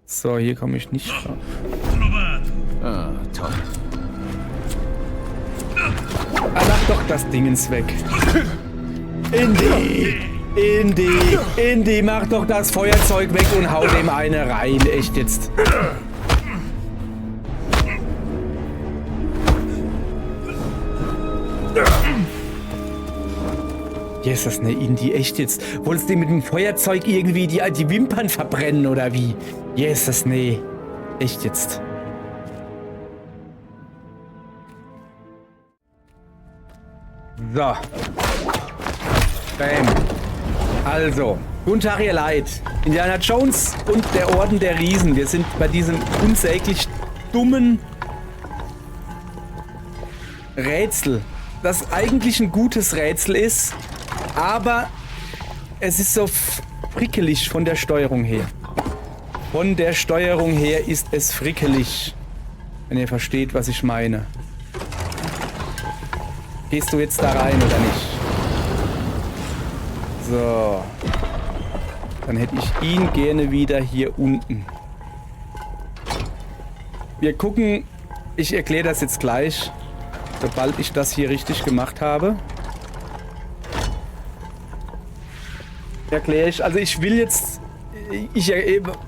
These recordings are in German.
So, hier komme ich nicht drauf. Ah, toll. Ah, mach doch das Dingens weg. Indy, mach doch das Feuerzeug weg und hau dem eine rein. Echt jetzt. Jesus, ne, Indy, echt jetzt. Wolltest du mit dem Feuerzeug irgendwie die Wimpern verbrennen oder wie? Jesus, nee. Echt jetzt. So. Bam. Also, guten Tag, ihr Leid. Indiana Jones und der Orden der Riesen. Wir sind bei diesem unsäglich dummen Rätsel, das eigentlich ein gutes Rätsel ist, aber es ist so frickelig von der Steuerung her. Von der Steuerung her ist es frickelig, wenn ihr versteht, was ich meine. Gehst du jetzt da rein oder nicht? So. Dann hätte ich ihn gerne wieder hier unten. Wir gucken, ich erkläre das jetzt gleich, sobald ich das hier richtig gemacht habe. Erkläre ich, also ich will jetzt,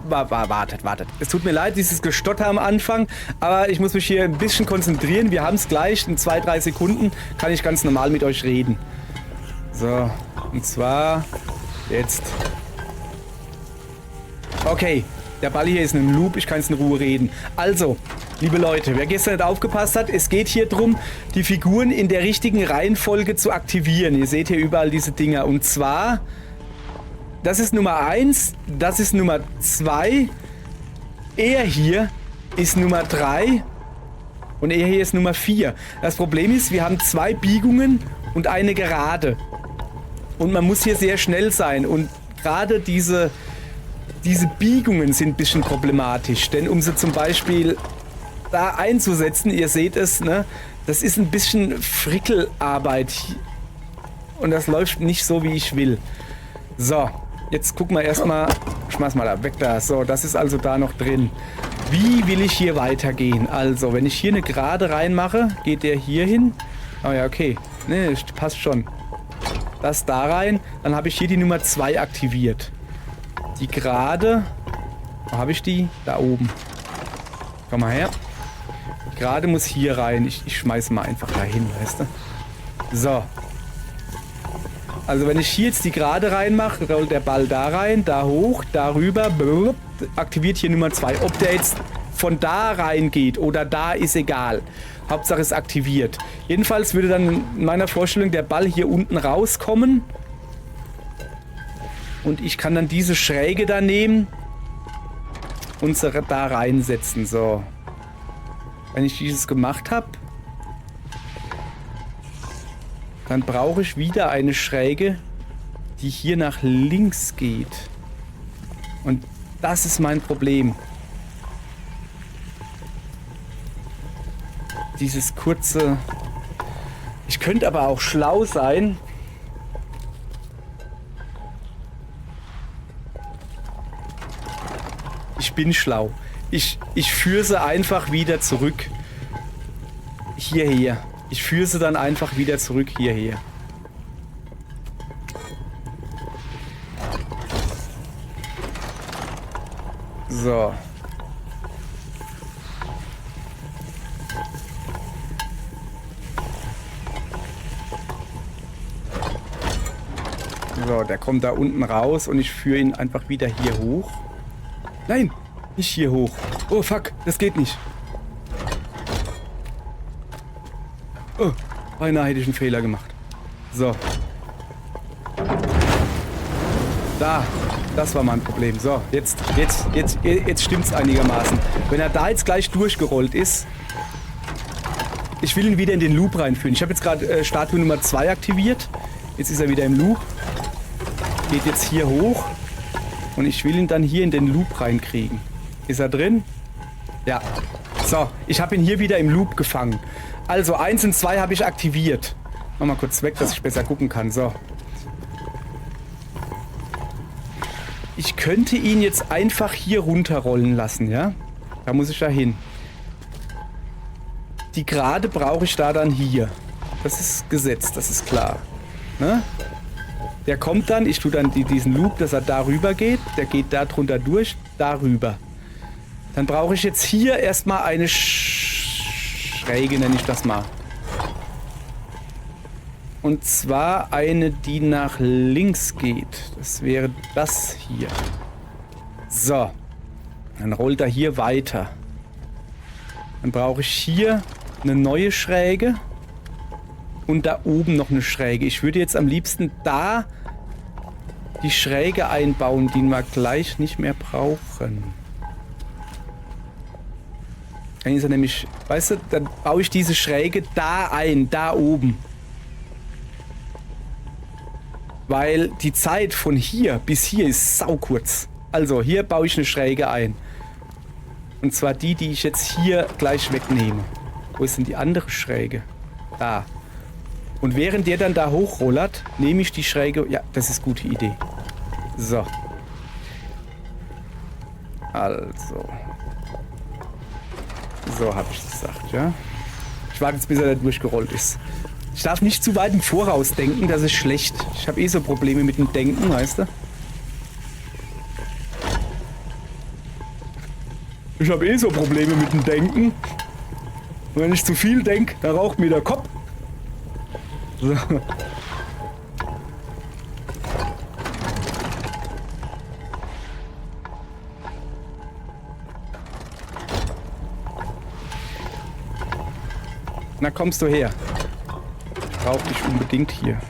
wartet. Es tut mir leid, dieses Gestotter am Anfang, aber ich muss mich hier ein bisschen konzentrieren. Wir haben es gleich, in 2-3 Sekunden kann ich ganz normal mit euch reden. So, und zwar jetzt. Okay, der Ball hier ist in einem Loop, ich kann es in Ruhe reden. Also, liebe Leute, wer gestern nicht aufgepasst hat, es geht hier darum, die Figuren in der richtigen Reihenfolge zu aktivieren. Ihr seht hier überall diese Dinger. Und zwar, das ist Nummer 1, das ist Nummer 2, er hier ist Nummer 3 und er hier ist Nummer 4. Das Problem ist, wir haben 2 Biegungen und eine Gerade. Und man muss hier sehr schnell sein. Und gerade diese Biegungen sind ein bisschen problematisch. Denn um sie zum Beispiel da einzusetzen, ihr seht es, ne, das ist ein bisschen Frickelarbeit. Und das läuft nicht so, wie ich will. So, jetzt gucken wir erstmal. Schmeiß mal da weg da. So, das ist also da noch drin. Wie will ich hier weitergehen? Also, wenn ich hier eine Gerade reinmache, geht der hier hin. Oh ja, okay. Ne, passt schon. Das da rein. Dann habe ich hier die Nummer 2 aktiviert. Die Gerade. Wo habe ich die? Da oben. Komm mal her. Die Gerade muss hier rein. Ich schmeiße mal einfach da hin, weißt du? So. Also wenn ich hier jetzt die Gerade reinmache, rollt der Ball da rein, da hoch, da rüber, aktiviert hier Nummer 2. Ob der jetzt von da reingeht oder da, ist egal. Hauptsache es aktiviert. Jedenfalls würde dann in meiner Vorstellung der Ball hier unten rauskommen. Und ich kann dann diese Schräge da nehmen und sie da reinsetzen. So. Wenn ich dieses gemacht habe, dann brauche ich wieder eine Schräge, die hier nach links geht. Und das ist mein Problem. Dieses kurze... Ich könnte aber auch schlau sein. Ich bin schlau. Ich führe sie einfach wieder zurück. Hierher. Ich führe sie dann einfach wieder zurück hierher. So. So, der kommt da unten raus und ich führe ihn einfach wieder hier hoch. Nein, nicht hier hoch. Oh, fuck, das geht nicht. Oh, beinahe hätte ich einen Fehler gemacht. So. Da, das war mein Problem. So, jetzt stimmt's einigermaßen. Wenn er da jetzt gleich durchgerollt ist, ich will ihn wieder in den Loop reinführen. Ich habe jetzt gerade Statue Nummer 2 aktiviert. Jetzt ist er wieder im Loop. Geht jetzt hier hoch. Und ich will ihn dann hier in den Loop reinkriegen. Ist er drin? Ja. So, ich habe ihn hier wieder im Loop gefangen. Also 1 und 2 habe ich aktiviert. Mach mal kurz weg, dass ich besser gucken kann. So. Ich könnte ihn jetzt einfach hier runterrollen lassen, ja? Da muss ich ja hin. Die Gerade brauche ich da dann hier. Das ist Gesetz, das ist klar. Ne? Der kommt dann, ich tue dann diesen Loop, dass er darüber geht. Der geht da drunter durch, darüber. Dann brauche ich jetzt hier erstmal eine Schräge, nenne ich das mal. Und zwar eine, die nach links geht. Das wäre das hier. So. Dann rollt er hier weiter. Dann brauche ich hier eine neue Schräge. Und da oben noch eine Schräge. Ich würde jetzt am liebsten da die Schräge einbauen, die wir gleich nicht mehr brauchen. Dann ist er nämlich, weißt du, dann baue ich diese Schräge da ein, da oben. Weil die Zeit von hier bis hier ist saukurz. Also hier baue ich eine Schräge ein. Und zwar die ich jetzt hier gleich wegnehme. Wo ist denn die andere Schräge? Da. Und während der dann da hochrollert, nehme ich die Schräge... Ja, das ist eine gute Idee. So. Also. So habe ich das gesagt, ja. Ich warte jetzt, bis er da durchgerollt ist. Ich darf nicht zu weit im Voraus denken, das ist schlecht. Ich habe eh so Probleme mit dem Denken, weißt du? Ich habe eh so Probleme mit dem Denken. Und wenn ich zu viel denke, dann raucht mir der Kopf. So. Na, kommst du her. Ich brauche dich unbedingt hier.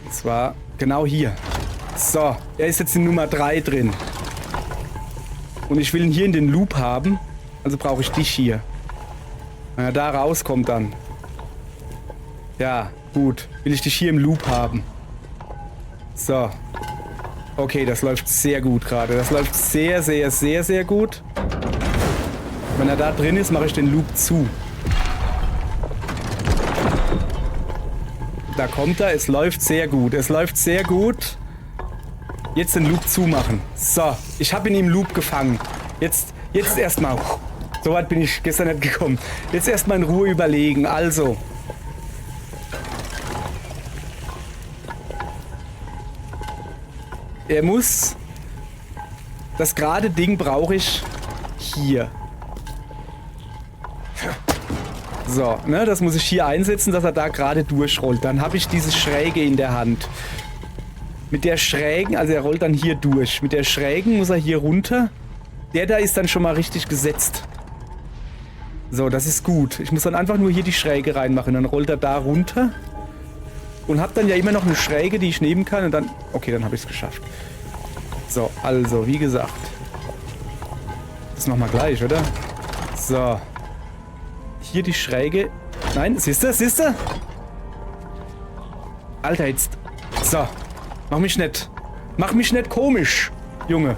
Und zwar genau hier. So, er ist jetzt in Nummer 3 drin. Und ich will ihn hier in den Loop haben. Also brauche ich dich hier. Wenn er da rauskommt dann. Ja, gut. Will ich dich hier im Loop haben. So. Okay, das läuft sehr gut gerade. Das läuft sehr, sehr, sehr, sehr gut. Wenn er da drin ist, mache ich den Loop zu. Da kommt er. Es läuft sehr gut. Es läuft sehr gut. Jetzt den Loop zumachen. So, ich habe ihn im Loop gefangen. Jetzt erstmal. So weit bin ich gestern nicht gekommen. Jetzt erstmal in Ruhe überlegen. Also. Er muss. Das gerade Ding brauche ich hier. So, ne, das muss ich hier einsetzen, dass er da gerade durchrollt. Dann habe ich diese Schräge in der Hand. Mit der Schrägen, also er rollt dann hier durch. Mit der Schrägen muss er hier runter. Der da ist dann schon mal richtig gesetzt. So, das ist gut. Ich muss dann einfach nur hier die Schräge reinmachen. Dann rollt er da runter. Und habe dann ja immer noch eine Schräge, die ich nehmen kann. Und dann, okay, dann habe ich es geschafft. So, also, wie gesagt. Das machen wir gleich, oder? So. Hier die Schräge. Nein, siehst du, siehst du? Alter, jetzt. So. Mach mich nicht komisch, Junge.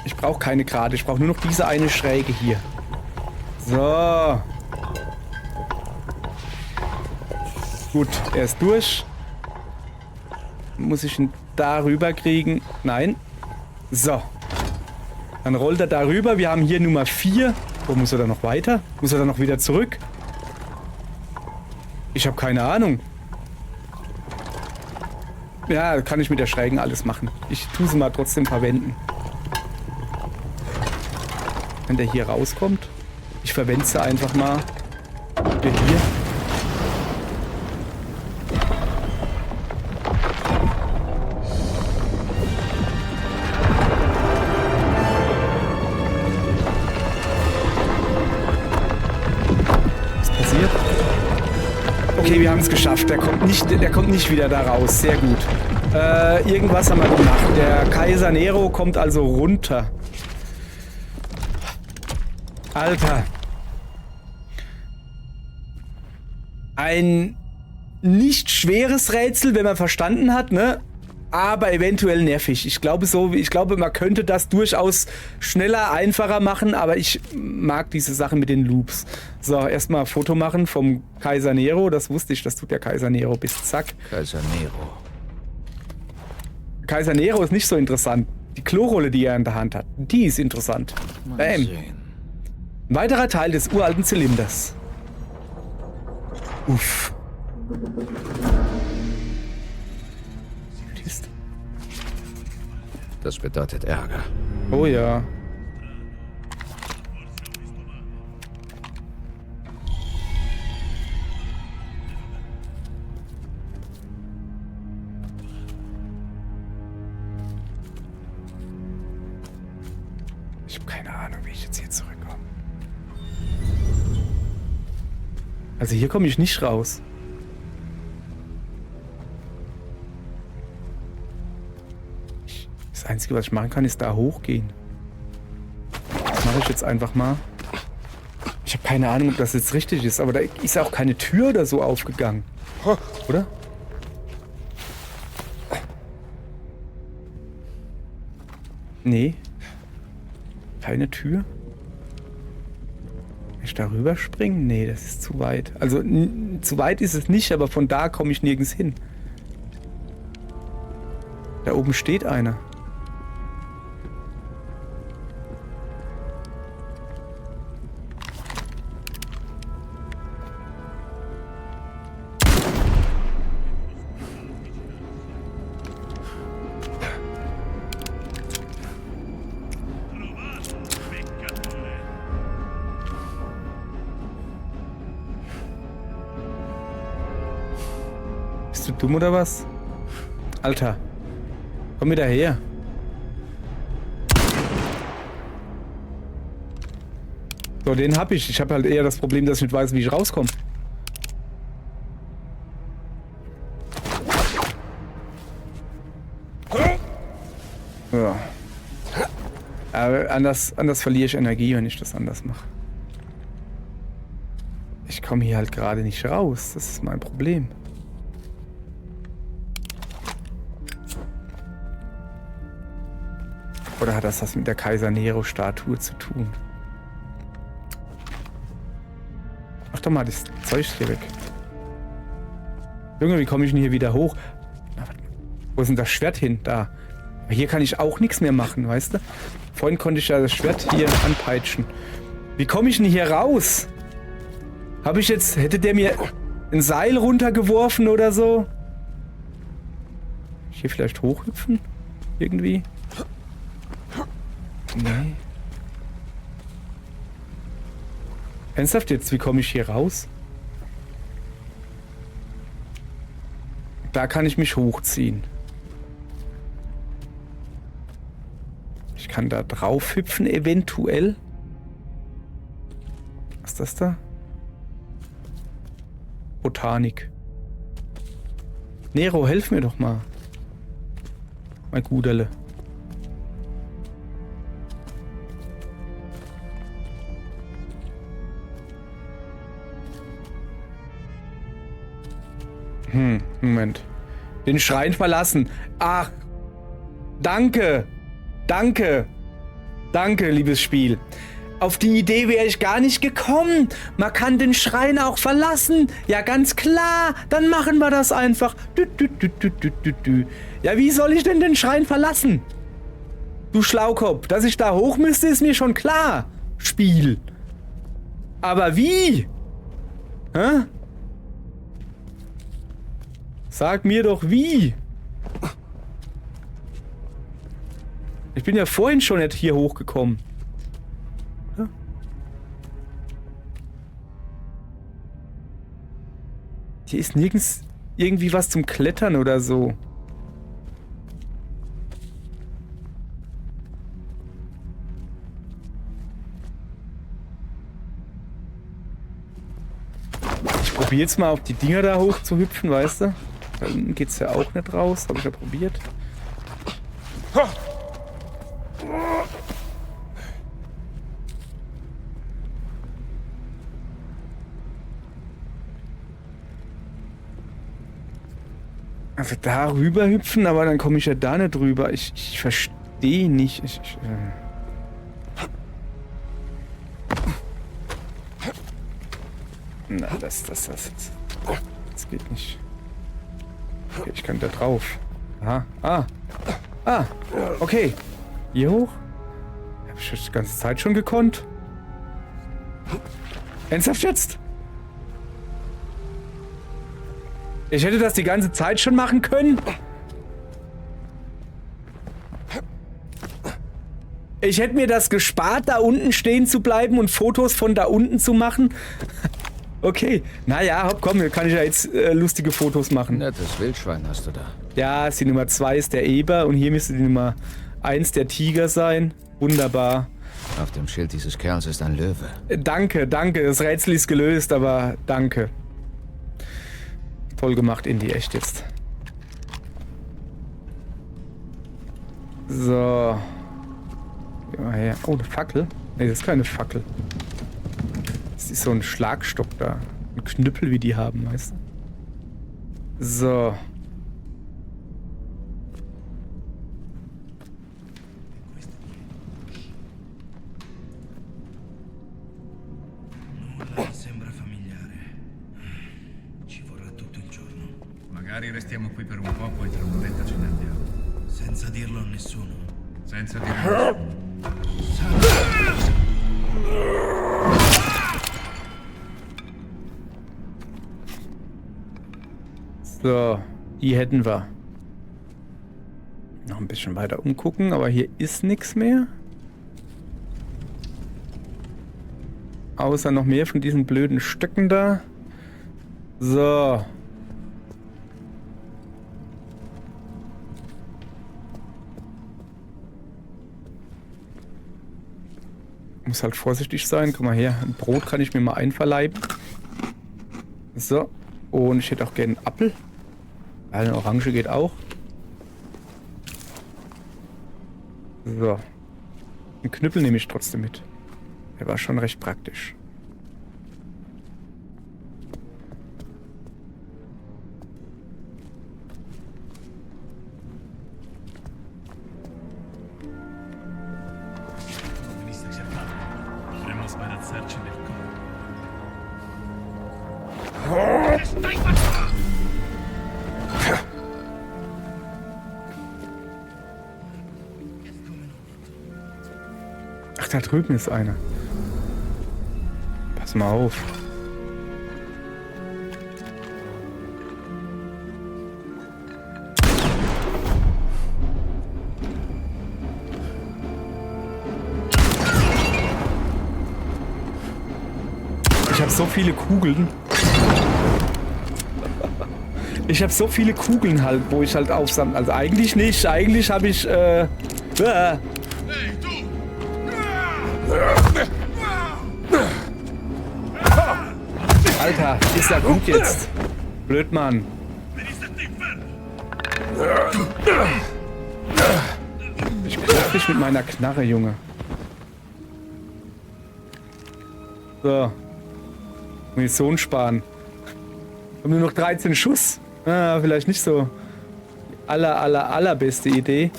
Ich brauche keine Gerade. Ich brauche nur noch diese eine Schräge hier. So. Gut, er ist durch. Muss ich ihn da rüber kriegen? Nein. So. Dann rollt er da rüber. Wir haben hier Nummer 4. Wo muss er dann noch weiter? Muss er dann noch wieder zurück? Ich habe keine Ahnung. Ja, kann ich mit der Schrägen alles machen. Ich tue sie mal trotzdem verwenden. Wenn der hier rauskommt. Ich verwende sie einfach mal. Hier. Was passiert? Okay, wir haben es geschafft. Der kommt nicht wieder da raus. Sehr gut. Irgendwas haben wir gemacht. Der Kaiser Nero kommt also runter. Alter. Ein nicht schweres Rätsel, wenn man verstanden hat, ne? Aber eventuell nervig. Ich glaube, man könnte das durchaus schneller, einfacher machen, aber ich mag diese Sachen mit den Loops. So, erstmal Foto machen vom Kaiser Nero. Das wusste ich, das tut der Kaiser Nero bis zack. Kaiser Nero. Kaiser Nero ist nicht so interessant. Die Klorolle, die er in der Hand hat, die ist interessant. Mal Bam. sehen. Ein weiterer Teil des uralten Zylinders. Uff. Kiste. Das bedeutet Ärger. Oh ja. Ich habe keine Ahnung, wie ich jetzt hier zurückkomme. Also hier komme ich nicht raus. Das Einzige, was ich machen kann, ist da hochgehen. Das mache ich jetzt einfach mal. Ich habe keine Ahnung, ob das jetzt richtig ist, aber da ist auch keine Tür oder so aufgegangen. Oder? Nee. Keine Tür? Kann ich da rüberspringen? Nee, das ist zu weit. Also, zu weit ist es nicht, aber von da komme ich nirgends hin. Da oben steht einer. Bist du dumm oder was? Alter. Komm wieder her. So, den hab ich. Ich habe halt eher das Problem, dass ich nicht weiß, wie ich rauskomme. Ja. Aber anders verliere ich Energie, wenn ich das anders mache. Ich komme hier halt gerade nicht raus. Das ist mein Problem. Oder hat das was mit der Kaiser Nero-Statue zu tun? Mach doch mal das Zeug hier weg. Junge, wie komme ich denn hier wieder hoch? Wo ist denn das Schwert hin? Da. Hier kann ich auch nichts mehr machen, weißt du? Vorhin konnte ich ja das Schwert hier anpeitschen. Wie komme ich denn hier raus? Hätte der mir ein Seil runtergeworfen oder so? Hier vielleicht hochhüpfen? Irgendwie? Nee. Ernsthaft jetzt, wie komme ich hier raus? Da kann ich mich hochziehen. Ich kann da drauf hüpfen, eventuell. Was ist das da? Botanik. Nero, helf mir doch mal. Mein Guderle. Moment. Den Schrein verlassen. Ach. Danke. Danke. Danke, liebes Spiel. Auf die Idee wäre ich gar nicht gekommen. Man kann den Schrein auch verlassen. Ja, ganz klar. Dann machen wir das einfach. Ja, wie soll ich denn den Schrein verlassen? Du Schlaukopf. Dass ich da hoch müsste, ist mir schon klar. Spiel. Aber wie? Hä? Sag mir doch wie. Ich bin ja vorhin schon nicht hier hochgekommen. Ja. Hier ist nirgends irgendwie was zum Klettern oder so. Ich probiere jetzt mal auf die Dinger da hoch zu hüpfen, weißt du? Da unten geht's ja auch nicht raus. Habe ich ja probiert. Also da rüber hüpfen, aber dann komme ich ja da nicht rüber. Ich verstehe nicht. Na, das geht nicht. Okay, ich kann da drauf. Aha. Ah, okay. Hier hoch? Hab ich das die ganze Zeit schon gekonnt? Ernsthaft jetzt? Ich hätte das die ganze Zeit schon machen können? Ich hätte mir das gespart, da unten stehen zu bleiben und Fotos von da unten zu machen. Okay, naja, hopp, komm, kann ich ja jetzt lustige Fotos machen. Nettes Wildschwein hast du da. Ja, die Nummer 2 ist der Eber und hier müsste die Nummer 1 der Tiger sein. Wunderbar. Auf dem Schild dieses Kerls ist ein Löwe. Danke, danke. Das Rätsel ist gelöst, aber danke. Toll gemacht, Indy, echt jetzt. So. Geh mal her. Oh, eine Fackel? Ne, das ist keine Fackel. Das ist so ein Schlagstock da. Ein Knüppel, wie die haben, weißt du? So. Sembra familiare. Ci vorrà tutto il giorno. Magari restiamo qui per un po', poi tra un'oretta ce ne andiamo. Senza dirlo a nessuno. Senza dirlo a nessuno. So, die hätten wir. Noch ein bisschen weiter umgucken, aber hier ist nichts mehr. Außer noch mehr von diesen blöden Stöcken da. So. Muss halt vorsichtig sein. Guck mal her. Ein Brot kann ich mir mal einverleiben. So. Und ich hätte auch gerne einen Apfel. Eine Orange geht auch. So. Einen Knüppel nehme ich trotzdem mit. Der war schon recht praktisch. Potremmo sbarazzarci del corpo. Ach, da drüben ist einer. Pass mal auf. Ich habe so viele Kugeln. Ich habe so viele Kugeln halt, wo ich halt aufsammle. Also eigentlich nicht. Eigentlich habe ich Alter, ist ja gut jetzt. Blöd, Mann. Ich klopf dich mit meiner Knarre, Junge. So. Munition sparen. Haben nur noch 13 Schuss. Ah, vielleicht nicht so allerbeste Idee.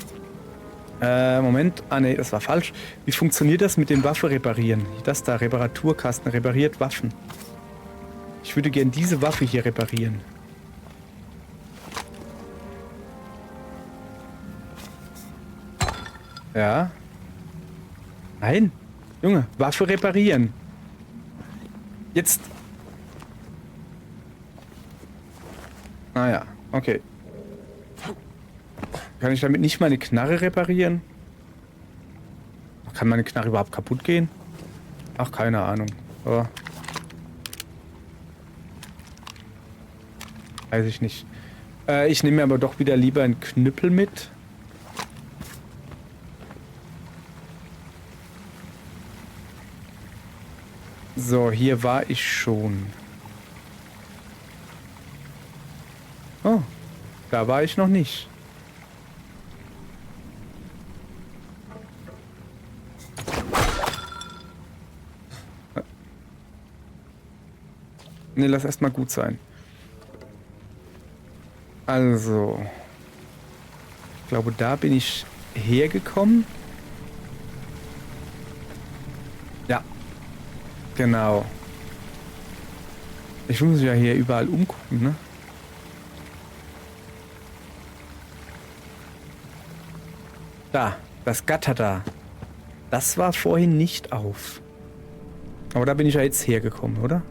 Moment. Ah, ne, das war falsch. Wie funktioniert das mit dem Waffe reparieren? Das da, Reparaturkasten, repariert Waffen. Ich würde gern diese Waffe hier reparieren. Ja. Nein. Junge, Waffe reparieren. Jetzt. Naja, okay. Kann ich damit nicht meine Knarre reparieren? Kann meine Knarre überhaupt kaputt gehen? Ach, keine Ahnung. Oh. Weiß ich nicht. Ich nehme mir aber doch wieder lieber einen Knüppel mit. So, hier war ich schon. Oh, da war ich noch nicht. Ne, lass erstmal gut sein. Also. Ich glaube, da bin ich hergekommen. Ja. Genau. Ich muss ja hier überall umgucken, ne? Da, das Gatter da. Das war vorhin nicht auf. Aber da bin ich ja jetzt hergekommen, oder?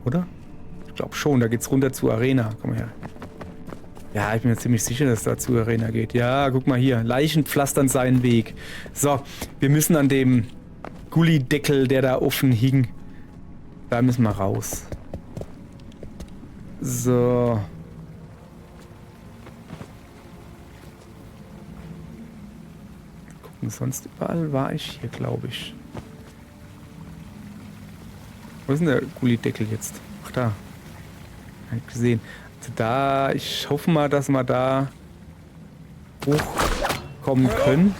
Oder? Ich glaube schon, da geht's runter zur Arena. Komm mal her. Ja, ich bin mir ziemlich sicher, dass da zur Arena geht. Ja, guck mal hier. Leichen pflastern seinen Weg. So, wir müssen an dem Gullideckel, der da offen hing. Da müssen wir raus. So. Gucken, sonst überall war ich hier, glaube ich. Wo ist denn der Gullideckel jetzt? Ach, da. Hab ich gesehen. Also da, ich hoffe mal, dass wir da hochkommen können.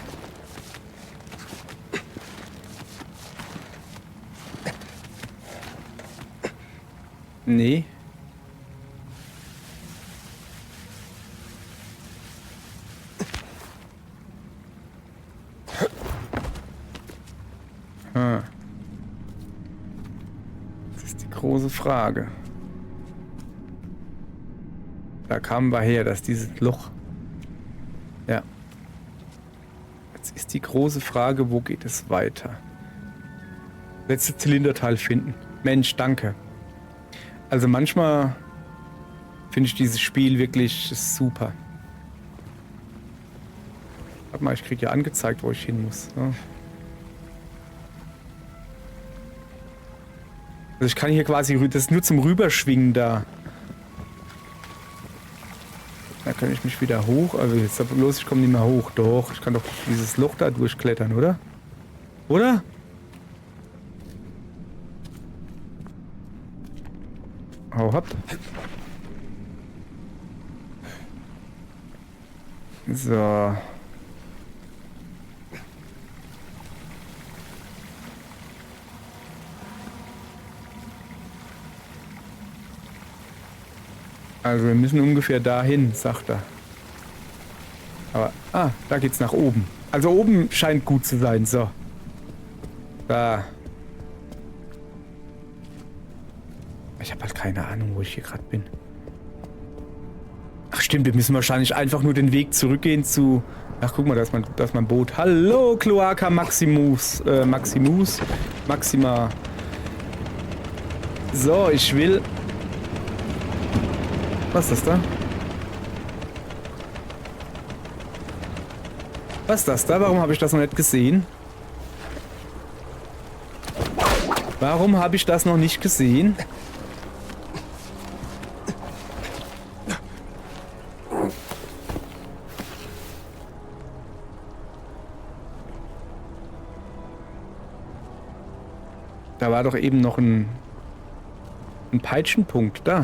Nee. Das ist die große Frage. Da kamen wir her, dass dieses Loch. Ja. Jetzt ist die große Frage, wo geht es weiter? Letzte Zylinderteil finden. Mensch, danke. Also manchmal finde ich dieses Spiel wirklich super. Warte mal, ich kriege ja angezeigt, wo ich hin muss. Ja. Also ich kann hier quasi, das ist nur zum Rüberschwingen da. Da kann ich mich wieder hoch, also jetzt bloß, ich komme nicht mehr hoch. Doch, ich kann doch dieses Loch da durchklettern, oder? Oder? Hau ab. So. Also wir müssen ungefähr dahin, sagt er. Aber, da geht's nach oben. Also oben scheint gut zu sein, so. Da. Ich habe halt keine Ahnung, wo ich hier gerade bin. Ach stimmt, wir müssen wahrscheinlich einfach nur den Weg zurückgehen zu... Ach guck mal, da ist mein Boot. Hallo, Cloaca Maximus. Maxima. So, ich will... Was ist das da? Was ist das da? Warum habe ich das noch nicht gesehen? Warum habe ich das noch nicht gesehen? Da war doch eben noch ein Peitschenpunkt da.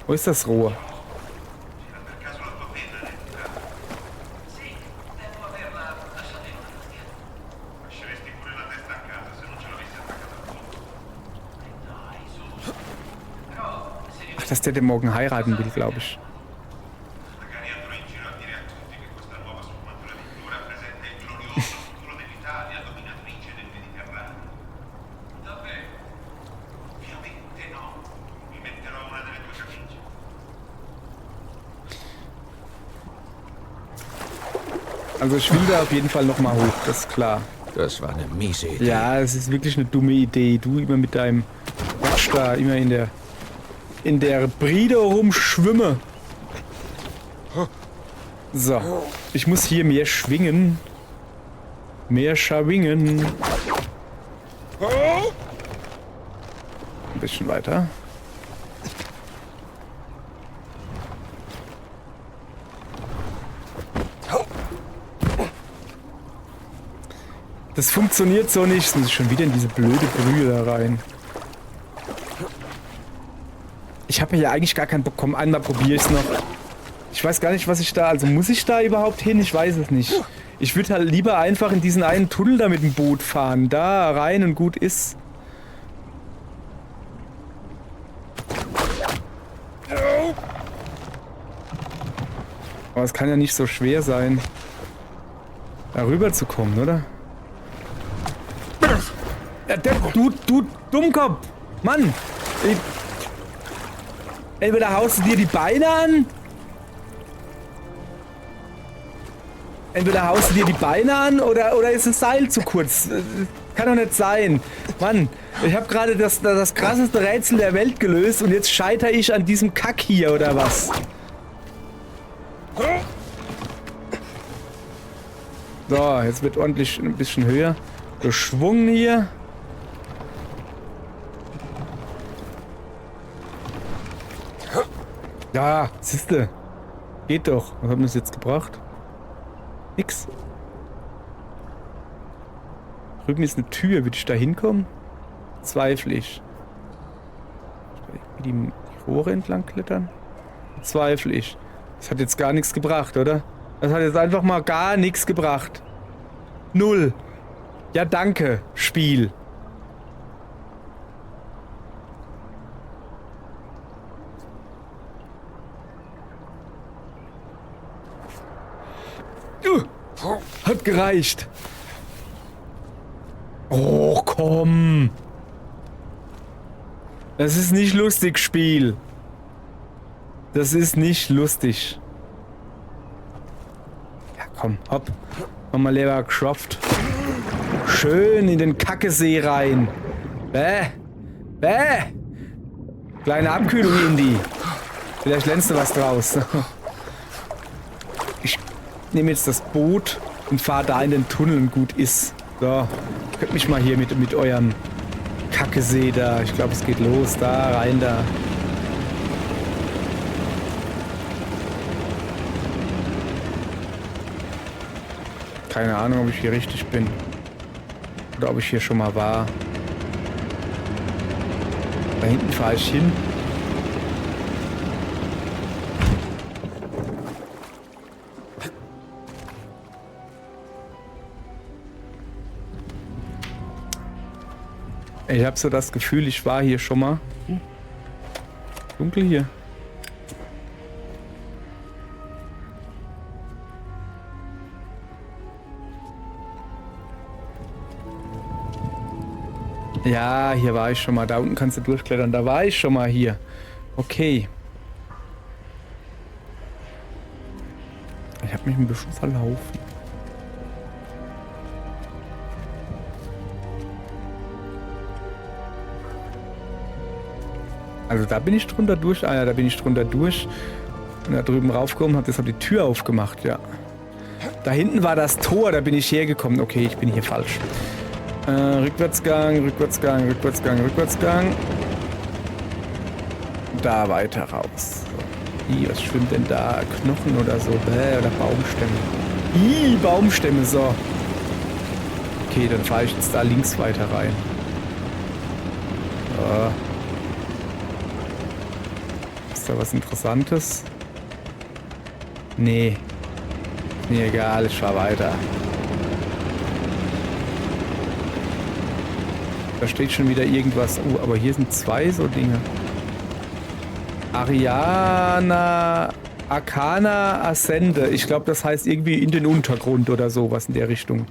Wo ist das Rohr? Ach, dass der morgen heiraten will, glaube ich. Also ich will da auf jeden Fall nochmal hoch, das ist klar. Das war eine miese Idee. Ja, es ist wirklich eine dumme Idee. Du immer mit deinem Quatsch da, immer in der Bride rumschwimme. So, ich muss hier mehr schwingen. Mehr schwingen. Ein bisschen weiter. Das funktioniert so nicht. Muss ich schon wieder in diese blöde Brühe da rein. Ich habe ja eigentlich gar keinen Bock. Komm, einmal probiere ich es noch. Ich weiß gar nicht, was ich da... Also muss ich da überhaupt hin? Ich weiß es nicht. Ich würde halt lieber einfach in diesen einen Tunnel da mit dem Boot fahren. Da rein und gut ist. Aber es kann ja nicht so schwer sein, da rüber zu kommen, oder? Du Dummkopf! Mann! Entweder haust du dir die Beine an. Oder ist das Seil zu kurz? Kann doch nicht sein. Mann, ich habe gerade das krasseste Rätsel der Welt gelöst und jetzt scheitere ich an diesem Kack hier, oder was? So, jetzt wird ordentlich ein bisschen höher. Geschwungen hier. Ja, siehste. Geht doch. Was haben wir das jetzt gebracht? Nix. Drüben ist eine Tür. Würde ich da hinkommen? Zweifle ich. Die Rohre entlang klettern? Zweifle ich. Das hat jetzt gar nichts gebracht, oder? Das hat jetzt einfach mal gar nichts gebracht. Null. Ja, danke, Spiel. Hat gereicht. Oh, komm. Das ist nicht lustig, Spiel. Das ist nicht lustig. Ja, komm, hopp. Nochmal lieber geschropft. Schön in den Kackesee rein. Bäh. Bäh. Kleine Abkühlung, Indy. Vielleicht lernst du was draus. Ich nehme jetzt das Boot und fahre da in den Tunnel und gut ist. So, könnt mich mal hier mit eurem Kackesee da. Ich glaube, es geht los. Da, rein da. Keine Ahnung, ob ich hier richtig bin. Oder ob ich hier schon mal war. Da hinten fahre ich hin. Ich habe so das Gefühl, ich war hier schon mal. Dunkel hier. Ja, hier war ich schon mal. Da unten kannst du durchklettern. Da war ich schon mal hier. Okay. Ich habe mich ein bisschen verlaufen. Also da bin ich drunter durch. Ah ja, da bin ich drunter durch. Und da drüben raufgekommen, habe deshalb die Tür aufgemacht, ja. Da hinten war das Tor, da bin ich hergekommen. Okay, ich bin hier falsch. Rückwärtsgang, Rückwärtsgang, Rückwärtsgang, Rückwärtsgang. Da weiter raus. So. Was schwimmt denn da? Knochen oder so? Oder Baumstämme. Baumstämme, so. Okay, dann fahre ich jetzt da links weiter rein. So. Ist da was Interessantes? Nee. Mir egal, ich fahr weiter. Da steht schon wieder irgendwas. Oh, aber hier sind zwei so Dinge. Ariana Arcana Ascende. Ich glaube, das heißt irgendwie in den Untergrund oder sowas in der Richtung.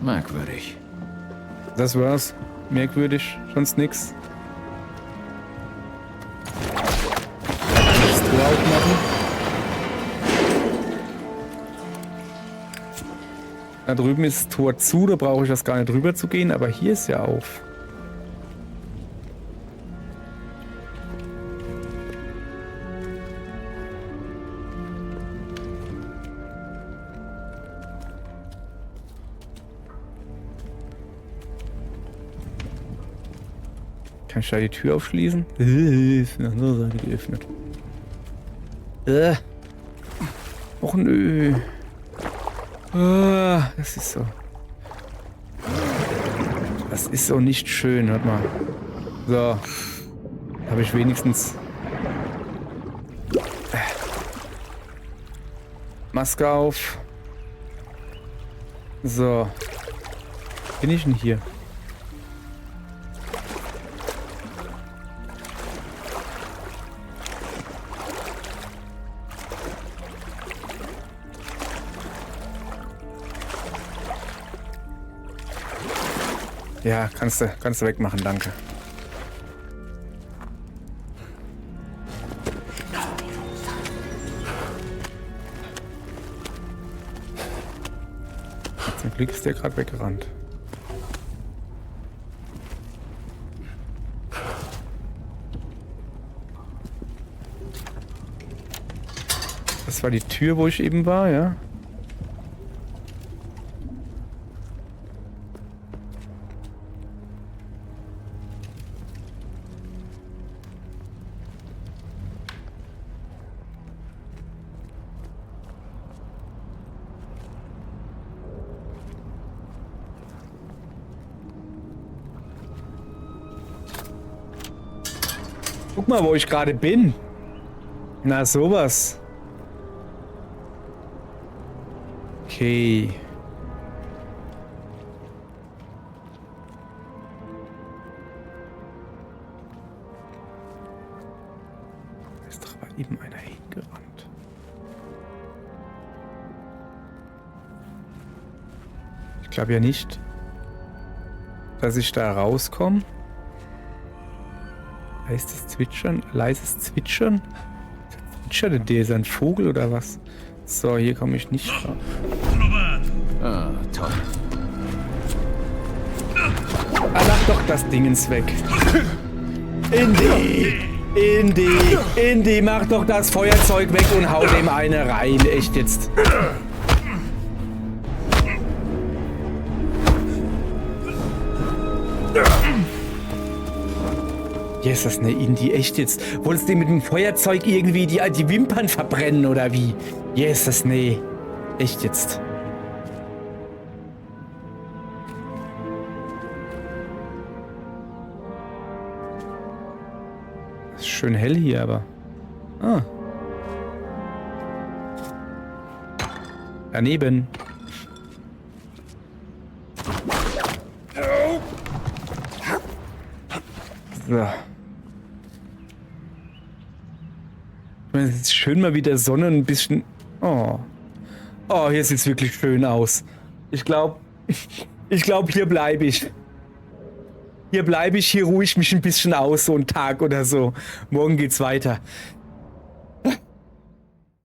Merkwürdig. Das war's. Merkwürdig. Sonst nix. Das Tor aufmachen. Da drüben ist das Tor zu, da brauche ich das gar nicht rüber zu gehen, aber hier ist ja auf. Kann ich da die Tür aufschließen? Ist von der anderen Seite geöffnet. Och nö. Das ist so. Das ist so nicht schön, hört mal. So. Habe ich wenigstens Maske auf. So. Bin ich denn hier? Ja, kannst du wegmachen, danke. Zum Glück ist der gerade weggerannt. Das war die Tür, wo ich eben war, ja? Guck mal, wo ich gerade bin. Na, sowas. Okay. Ist doch bei eben einer hingerannt. Ich glaube ja nicht, dass ich da rauskomme. Leises Zwitschern? Leises Zwitschern? Zwitschert denn der? Ist ein Vogel oder was? So, hier komme ich nicht raus. Ah, toll. Ah, lach doch das Dingens weg. Indy, mach doch das Feuerzeug weg und hau dem eine rein. Echt jetzt. Jesus, ne, Indy, echt jetzt. Wolltest du mit dem Feuerzeug irgendwie die Wimpern verbrennen oder wie? Jesus, nee. Echt jetzt. Ist schön hell hier, aber. Ah. Daneben. So. Ich meine, es ist schön mal wieder Sonne und ein bisschen. Oh. Oh, hier sieht es wirklich schön aus. Ich glaube, hier bleibe ich. Hier bleibe ich, hier ruhe ich mich ein bisschen aus, so einen Tag oder so. Morgen geht's weiter.